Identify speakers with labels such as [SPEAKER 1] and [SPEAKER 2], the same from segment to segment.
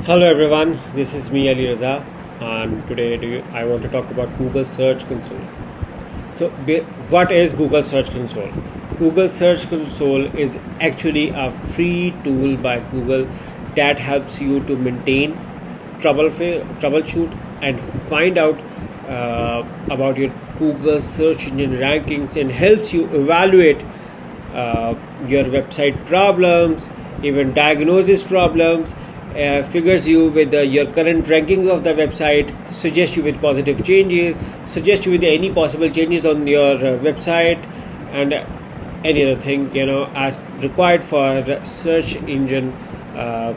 [SPEAKER 1] Hello everyone, this is me Ali Raza, and today I want to talk about Google Search Console. So, what is Google Search Console? Google Search Console is actually a free tool by Google that helps you to maintain, troubleshoot, and find out about your Google search engine rankings, and helps you evaluate your website problems, even diagnosis problems. Figures you with your current rankings of the website, suggest you with positive changes, suggest you with any possible changes on your website, and any other thing as required for search engine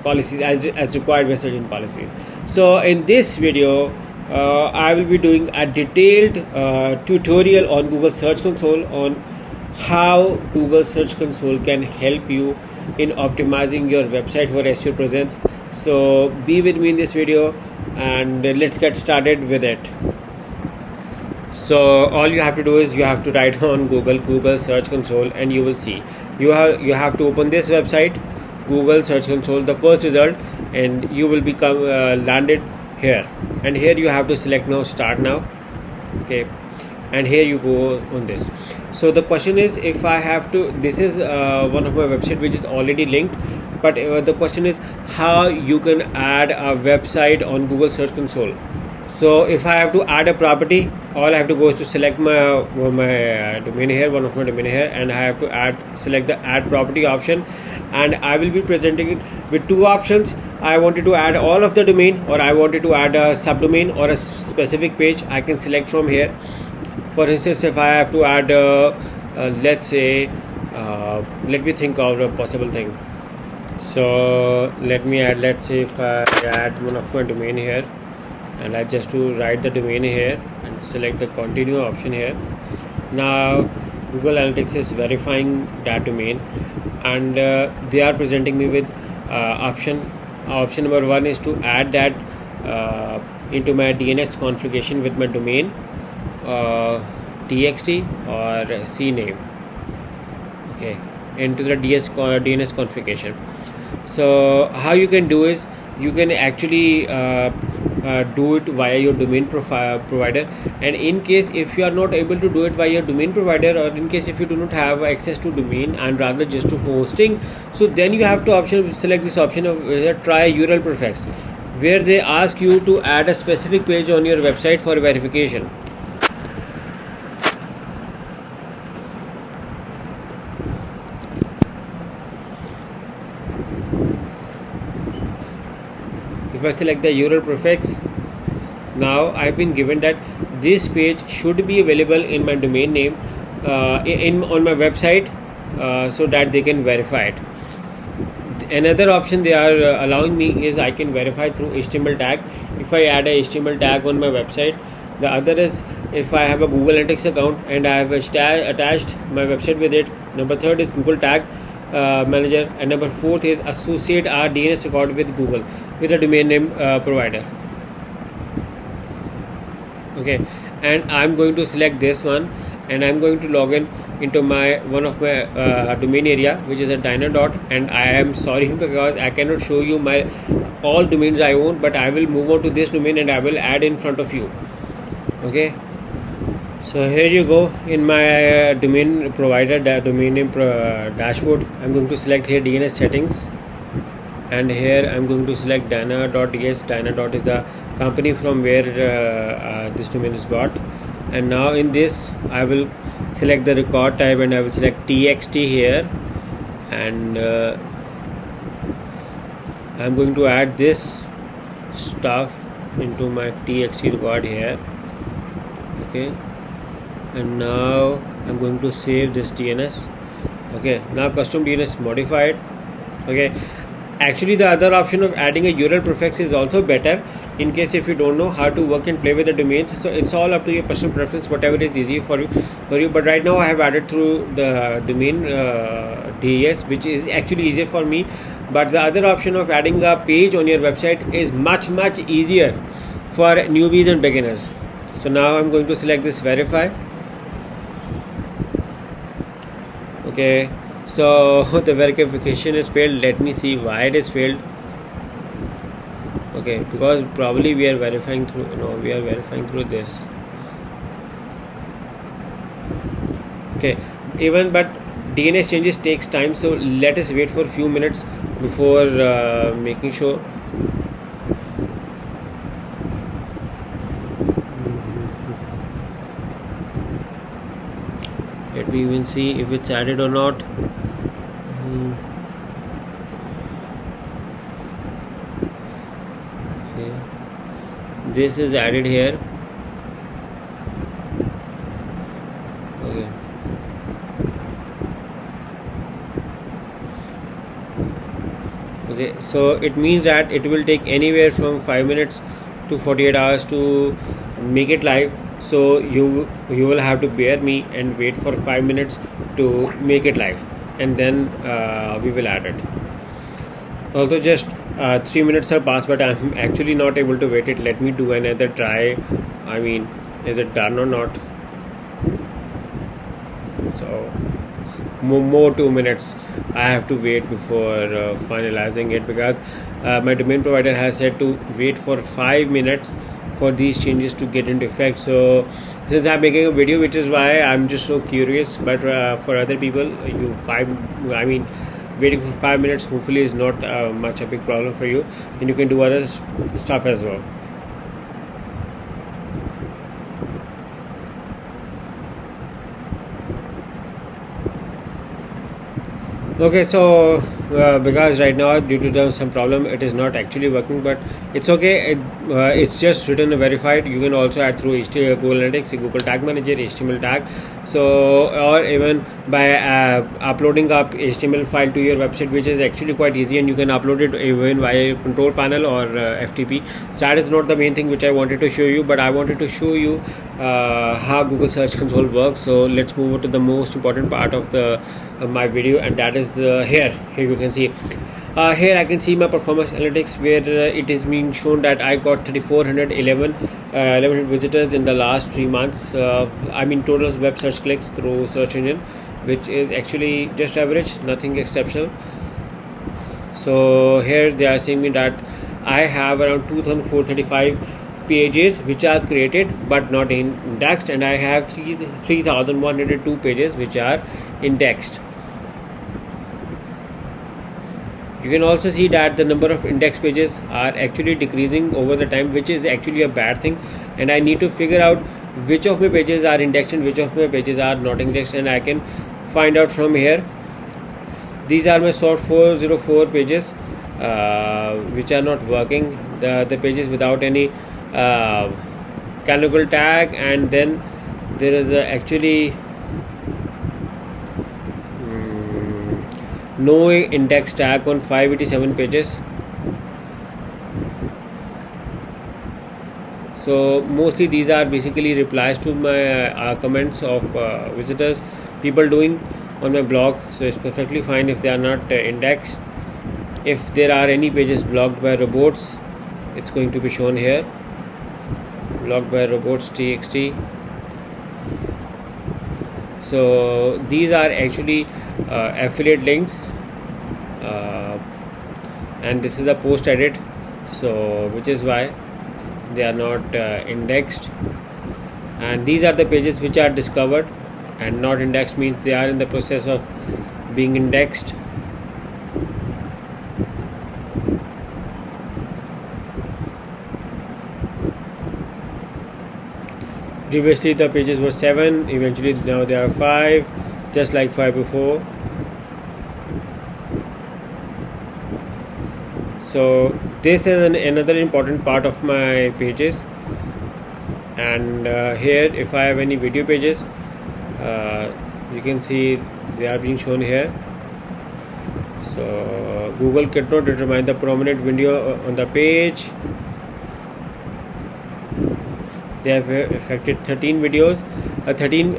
[SPEAKER 1] policies, as required by search engine policies. So in this video I will be doing a detailed tutorial on Google Search Console, on how Google Search Console can help you in optimizing your website for SEO presence. So be with me in this video, and let's get started with it. So all you have to do is you have to write on Google Search Console, and you will see you have to open this website, Google Search Console, the first result, and you will become landed here, and here you have to select now start now. Okay, and here you go on this. So the question is, if I have to, this is one of my website which is already linked, but the question is how you can add a website on Google Search Console. So if I have to add a property, all I have to go is to select my domain here, one of my domain here, and I have to select the add property option, and I will be presenting it with two options. I wanted to add all of the domain, or I wanted to add a subdomain or a specific page. I can select from here. For instance, if I have to add let's say let me think of a possible thing. So let me add, let's say if I add one of my domain here, and I just to write the domain here and select the continue option here. Now Google Analytics is verifying that domain, and they are presenting me with option number one is to add that into my DNS configuration with my domain txt or cname, okay, into the DNS configuration. So how you can do is you can actually do it via your domain provider, and in case if you are not able to do it via your domain provider, or in case if you do not have access to domain and rather just to hosting, so then you have to select this option of try URL prefix, where they ask you to add a specific page on your website for verification. If I select the URL prefix, now I've been given that this page should be available in my domain name on my website, so that they can verify it. Another option they are allowing me is I can verify through HTML tag. If I add a HTML tag on my website. The other is if I have a Google Analytics account and I have attached my website with it. Number third is Google Tag Manager, and number fourth is associate our DNS record with Google with a domain name provider. Okay, and I'm going to select this one, and I'm going to log in into my one of my domain area, which is a Dynadot. And I am sorry because I cannot show you my all domains I own, but I will move on to this domain and I will add in front of you. Okay, so here you go in my domain provider, domain name dashboard. I'm going to select here DNS settings, and here I'm going to select Dana.ds. Dana.ds is the company from where this domain is bought. And now in this I will select the record type, and I will select txt here, and I'm going to add this stuff into my txt record here. Okay, and now I'm going to save this DNS. Okay, now custom DNS modified. Okay, actually the other option of adding a URL prefix is also better in case if you don't know how to work and play with the domains. So it's all up to your personal preference, whatever is easy for you. But right now I have added through the domain DES, which is actually easier for me. But the other option of adding a page on your website is much easier for newbies and beginners. So now I'm going to select this verify. Okay, so the verification is failed. Let me see why it is failed. Okay, because probably we are verifying through, we are verifying through this. Okay, even but DNS changes takes time, so let us wait for a few minutes before making sure. Let me even see if it's added or not. Okay. This is added here. Okay. Okay, so it means that it will take anywhere from 5 minutes to 48 hours to make it live. So you will have to bear me and wait for 5 minutes to make it live, and then we will add it. Also, just 3 minutes have passed, but I'm actually not able to wait it. Let me do another try. I mean, is it done or not? So more 2 minutes I have to wait before finalizing it, because my domain provider has said to wait for 5 minutes for these changes to get into effect. So since I'm making a video, which is why I'm just so curious, but for other people, waiting for 5 minutes hopefully is not much a big problem for you, and you can do other stuff as well. Okay, so because right now due to some problem it is not actually working, but it's okay. It's just written verified. You can also add through HTML, Google Analytics, Google Tag Manager, HTML tag. So or even by uploading up HTML file to your website, which is actually quite easy, and you can upload it even via control panel or FTP. So that is not the main thing which I wanted to show you, but I wanted to show you how Google Search Console works. So let's move on to the most important part of the my video, and that is here you can see here I can see my performance analytics, where it is being shown that I got 3,411 visitors in the last 3 months. I mean total web search clicks through search engine, which is actually just average, nothing exceptional. So here they are saying me that I have around 2,435 pages which are created but not indexed, and I have 3,102 pages which are indexed. You can also see that the number of index pages are actually decreasing over the time, which is actually a bad thing, and I need to figure out which of my pages are indexed and which of my pages are not indexed, and I can find out from here. These are my sort 404 pages which are not working, the pages without any canonical tag, and then there is actually no index tag on 587 pages. So mostly these are basically replies to my comments of visitors, people doing on my blog. So it's perfectly fine if they are not indexed. If there are any pages blocked by robots, it's going to be shown here, blocked by robots txt. So these are actually affiliate links, and this is a post edit, so which is why they are not indexed. And these are the pages which are discovered, and not indexed means they are in the process of being indexed. Previously the pages were 7, eventually now there are 5, just like 5 before. So this is another important part of my pages. And here if I have any video pages, you can see they are being shown here. So Google cannot determine the prominent video on the page. They have affected 13 videos, 13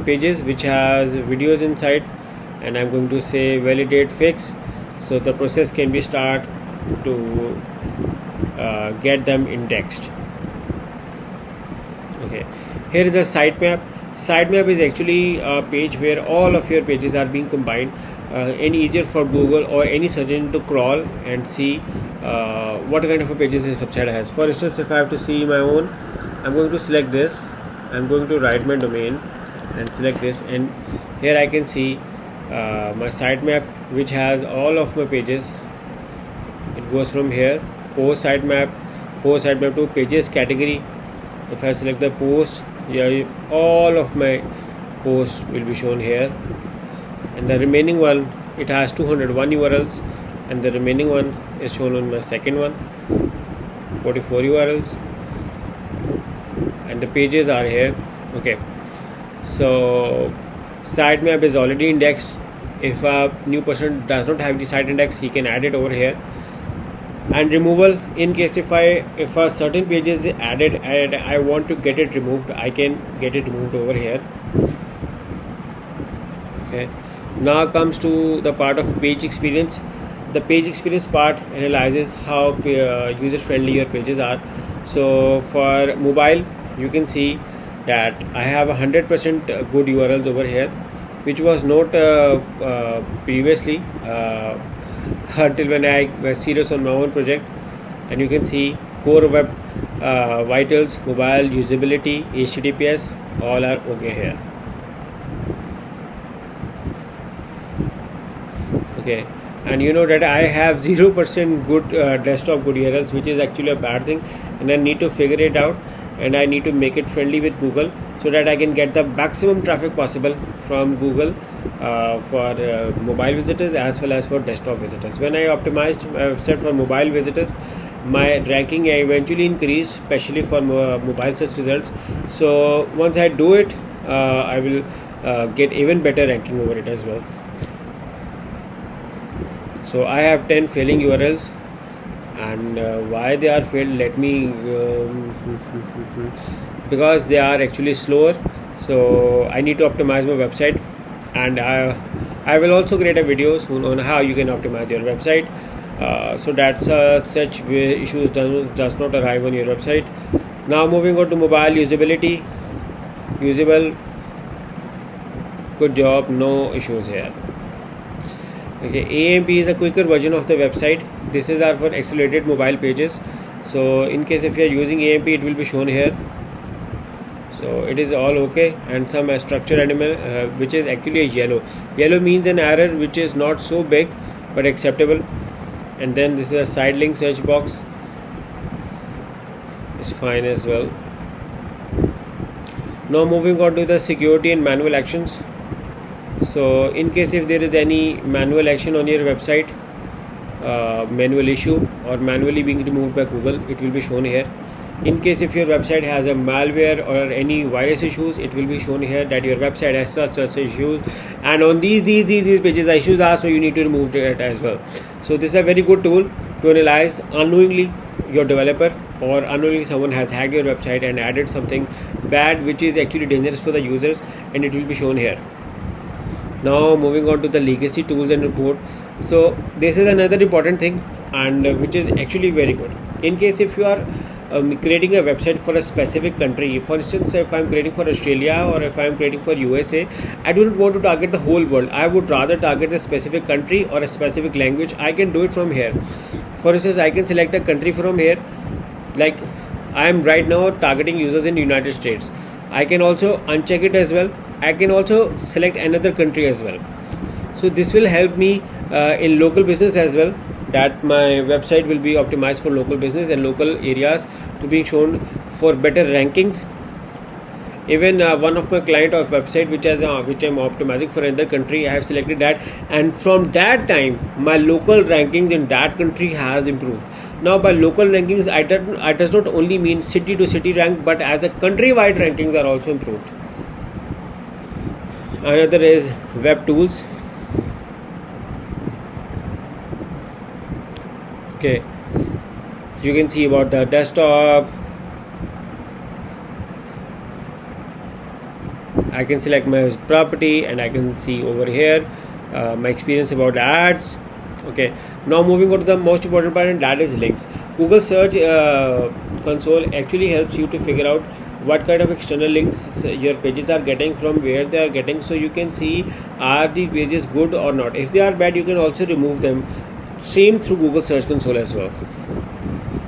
[SPEAKER 1] pages which has videos inside, and I'm going to say validate fix, so the process can be start to get them indexed. Okay, here is a sitemap. Sitemap is actually a page where all of your pages are being combined, any easier for Google or any search engine to crawl and see what kind of a pages this website has. For instance, if I have to see my own, I'm going to select this. I'm going to write my domain and select this, and here I can see my sitemap, which has all of my pages. It goes from here, post sitemap to pages category. If I select the post, yeah, all of my posts will be shown here, and the remaining one, it has 201 URLs, and the remaining one is shown on my second one, 44 URLs, and the pages are here. Okay, so sitemap is already indexed. If a new person does not have the site index, he can add it over here. And removal, in case if a certain page is added and I want to get it removed, I can get it removed over here. Okay, now comes to the part of page experience. The page experience part analyzes how user friendly your pages are. So for mobile, you can see that I have 100% good URLs over here, which was not previously until when I was serious on my own project. And you can see core web vitals, mobile, usability, HTTPS, all are okay here. Okay, and you know that I have 0% good desktop good URLs, which is actually a bad thing, and I need to figure it out, and I need to make it friendly with Google so that I can get the maximum traffic possible from Google for mobile visitors as well as for desktop visitors. When I optimized my website for mobile visitors, my ranking eventually increased, especially for mobile search results. So once I do it, I will get even better ranking over it as well. So I have 10 failing URLs, and why they are failed, let me because they are actually slower. So I need to optimize my website, and I will also create a video soon on how you can optimize your website so that such issues does not arrive on your website. Now moving on to mobile usability. Usable, good job, no issues here. Okay, AMP is a quicker version of the website. This is for accelerated mobile pages. So in case if you are using AMP, it will be shown here. So it is all okay, and some structure animal which is actually a yellow. Yellow means an error which is not so big but acceptable. And then this is a side link search box. It's fine as well. Now moving on to the security and manual actions. So in case if there is any manual action on your website, manual issue or manually being removed by Google, it will be shown here. In case if your website has a malware or any virus issues, it will be shown here that your website has such issues, and on these pages the issues are, so you need to remove it as well. So this is a very good tool to analyze unknowingly your developer or unknowingly someone has hacked your website and added something bad which is actually dangerous for the users, and it will be shown here. Now moving on to the legacy tools and report. So this is another important thing, and which is actually very good. In case if you are creating a website for a specific country, for instance if I am creating for Australia or if I am creating for USA, I do not want to target the whole world. I would rather target a specific country or a specific language. I can do it from here. For instance, I can select a country from here, like I am right now targeting users in United States. I can also uncheck it as well. I can also select another country as well. So this will help me in local business as well, that my website will be optimized for local business and local areas to be shown for better rankings. Even one of my client of website which I'm optimizing for another country, I have selected that, and from that time my local rankings in that country has improved. Now by local rankings, I does not only mean city to city rank, but as a country-wide rankings are also improved. Another is web tools. Okay, you can see about the desktop. I can select my property and I can see over here my experience about the ads. Okay, now moving on to the most important part, and that is links. Google Search Console actually helps you to figure out what kind of external links your pages are getting, from where they are getting, so you can see are the pages good or not. If they are bad, you can also remove them, same through Google Search Console as well.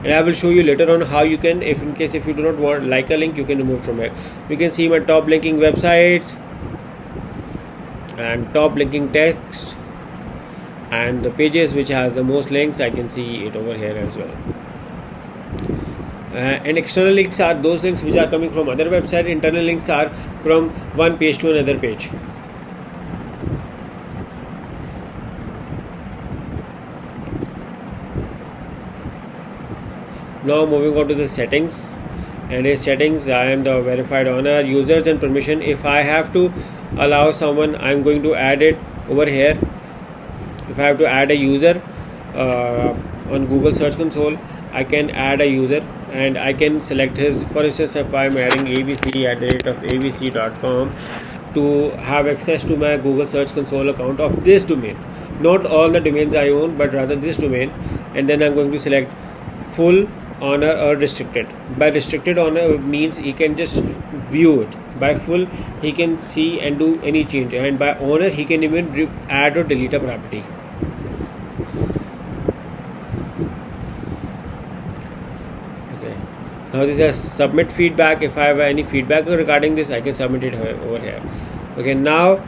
[SPEAKER 1] And I will show you later on how you can, if in case if you do not want like a link, you can remove from it. You can see my top linking websites and top linking text and the pages which has the most links. I can see it over here as well. And external links are those links which are coming from other website. Internal links are from one page to another page. Now moving on to the settings, and in settings I am the verified owner, users and permission. If I have to allow someone, I am going to add it over here. If I have to add a user on Google Search Console, I can add a user and I can select his. For instance, if I am adding abc@abc.com to have access to my Google Search Console account of this domain, not all the domains I own, but rather this domain, and then I'm going to select full, honor or restricted. By restricted honor means he can just view it. By full, he can see and do any change, and by honor he can even add or delete a property. Okay, now this is submit feedback. If I have any feedback regarding this, I can submit it over here. Okay, now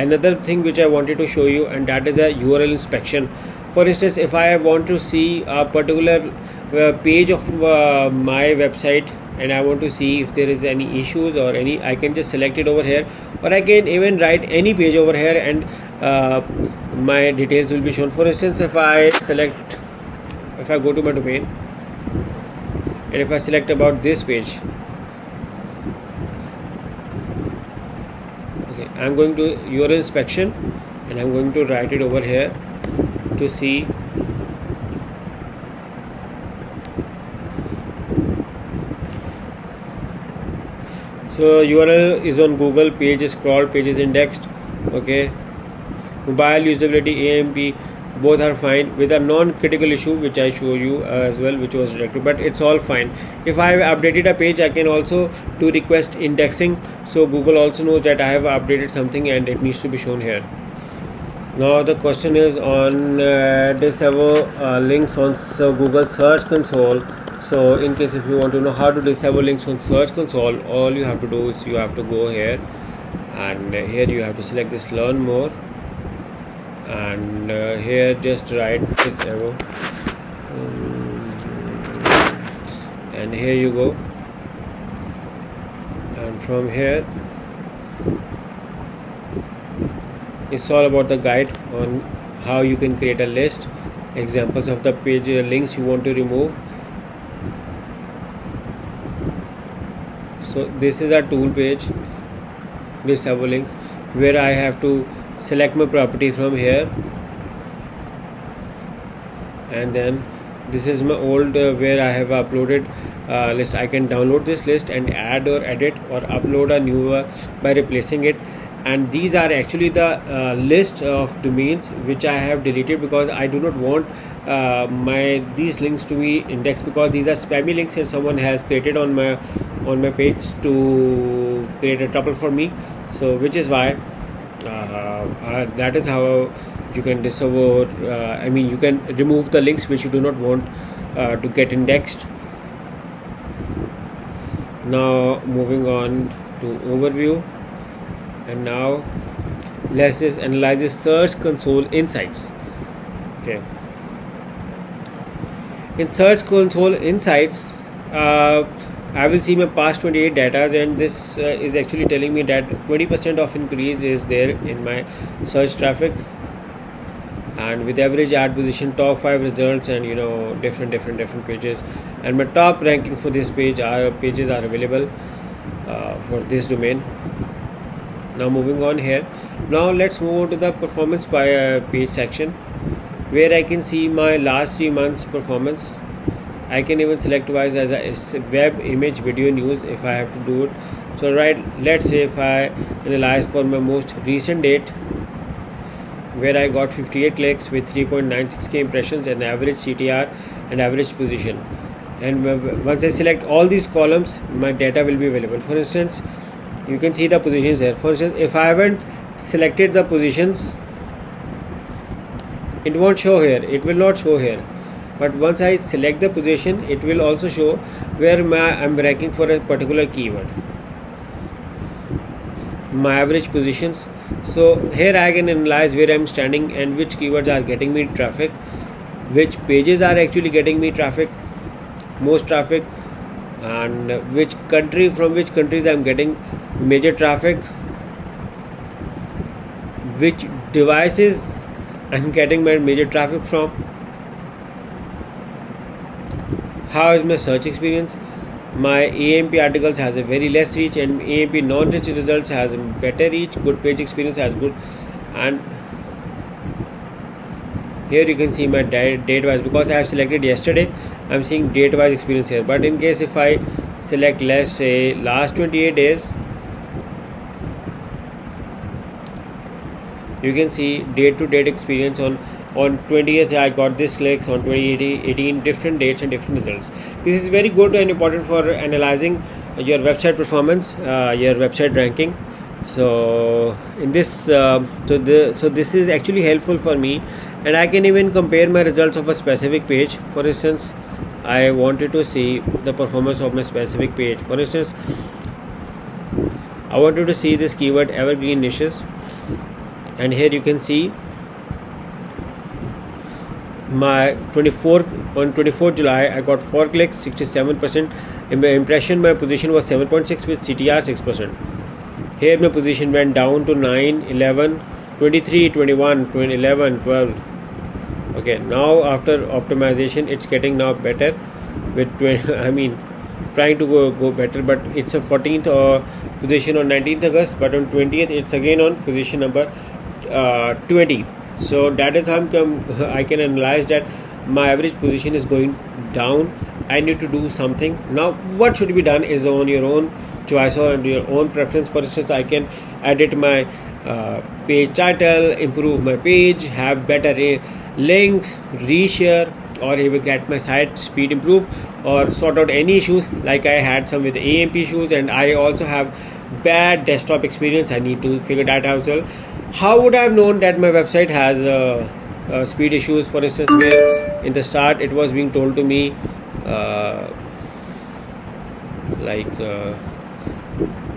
[SPEAKER 1] another thing which I wanted to show you, and that is a URL inspection. For instance, if I want to see a particular page of my website and I want to see if there is any issues or any, I can just select it over here, or I can even write any page over here and my details will be shown. For instance, if I go to my domain and if I select about this page, okay, I'm going to URL inspection and I'm going to write it over here to see. So URL is on Google, page is crawled, page is indexed. Okay, mobile, usability, AMP, both are fine, with a non-critical issue which I show you as well, which was directed, but it's all fine. If I have updated a page, I can also do request indexing, so Google also knows that I have updated something and it needs to be shown here. Now the question is on disable links on Google Search Console. So in case if you want to know how to disable links on Search Console, all you have to do is you have to go here, and here you have to select this learn more, and here just write disable, and here you go, and from here it's all about the guide on how you can create a list, examples of the page links you want to remove. So this is a tool page, disable links, where I have to select my property from here, and then this is my old where I have uploaded list. I can download this list and add or edit or upload a new by replacing it. And these are actually the list of domains which I have deleted because I do not want these links to be indexed, because these are spammy links and someone has created on my page to create a trouble for me. So which is why that is how you can disable, you can remove the links which you do not want to get indexed. Now moving on to overview. And now let's just analyze the Search Console Insights. Okay. In Search Console Insights, I will see my past 28 data, and this is actually telling me that 20% of increase is there in my search traffic, and with average ad position, top 5 results, and different pages, and my top ranking for this pages are available for this domain. Now moving on here. Now let's move on to the performance by page section, where I can see my last 3 months performance. I can even select twice as a web, image, video, news if I have to do it. So let's say if I analyze for my most recent date, where I got 58 clicks with 3.96k impressions and average CTR and average position. and once I select all these columns, my data will be available. For instance, you can see the positions here. For instance, if I haven't selected the positions, it won't show here, it will not show here. But once I select the position, it will also show where I'm ranking for a particular keyword, my average positions. So here I can analyze where I'm standing and which keywords are getting me traffic, which pages are actually getting me traffic, most traffic, and from which countries I'm getting major traffic, which devices I'm getting my major traffic from, how is my search experience. My AMP articles has a very less reach, and AMP non-rich results has better reach. Good page experience has good. And here you can see my date wise, because I have selected yesterday, I'm seeing date wise experience here. But in case if I select, let's say, last 28 days, you can see date to date experience. On 20th I got this clicks, on 2018 different dates and different results. This is very good and important for analyzing your website performance, your website ranking. So in this so this is actually helpful for me, and I can even compare my results of a specific page. For instance, I wanted to see the performance of my specific page. For instance, I wanted to see this keyword evergreen niches, and here you can see my 24th July I got 4 clicks, 67%. In my impression, my position was 7.6 with CTR 6%. Here my position went down to 9, 11, 23, 21, 11, 12. Okay, now after optimization it's getting now better with 20, I mean trying to go better, but it's a 14th position on 19th August, but on 20th it's again on position number 20. So that is how I can analyze that my average position is going down. I need to do something. Now what should be done is on your own choice or your own preference. For instance, I can edit my page title, improve my page, have better links, reshare, or even get my site speed improved, or sort out any issues. Like I had some with AMP issues, and I also have bad desktop experience. I need to figure that out as well. How would I have known that my website has speed issues? For instance, where in the start it was being told to me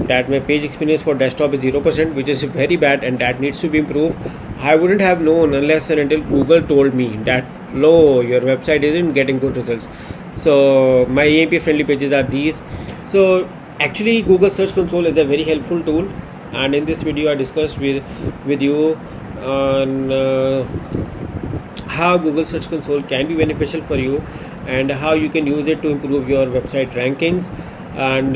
[SPEAKER 1] that my page experience for desktop is 0%, which is very bad and that needs to be improved. I wouldn't have known unless and until Google told me that your website isn't getting good results. So my AMP friendly pages are these. So actually Google Search Console is a very helpful tool, and in this video I discussed with you on how Google Search Console can be beneficial for you, and how you can use it to improve your website rankings, and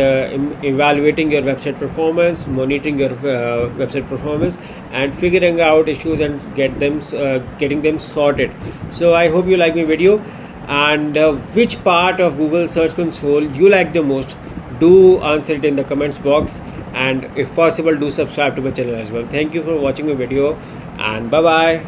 [SPEAKER 1] evaluating your website performance, monitoring your website performance, and figuring out issues and getting them sorted. So I hope you like my video, and which part of Google Search Console you like the most, do answer it in the comments box, and if possible do subscribe to my channel as well. Thank you for watching my video, and bye bye.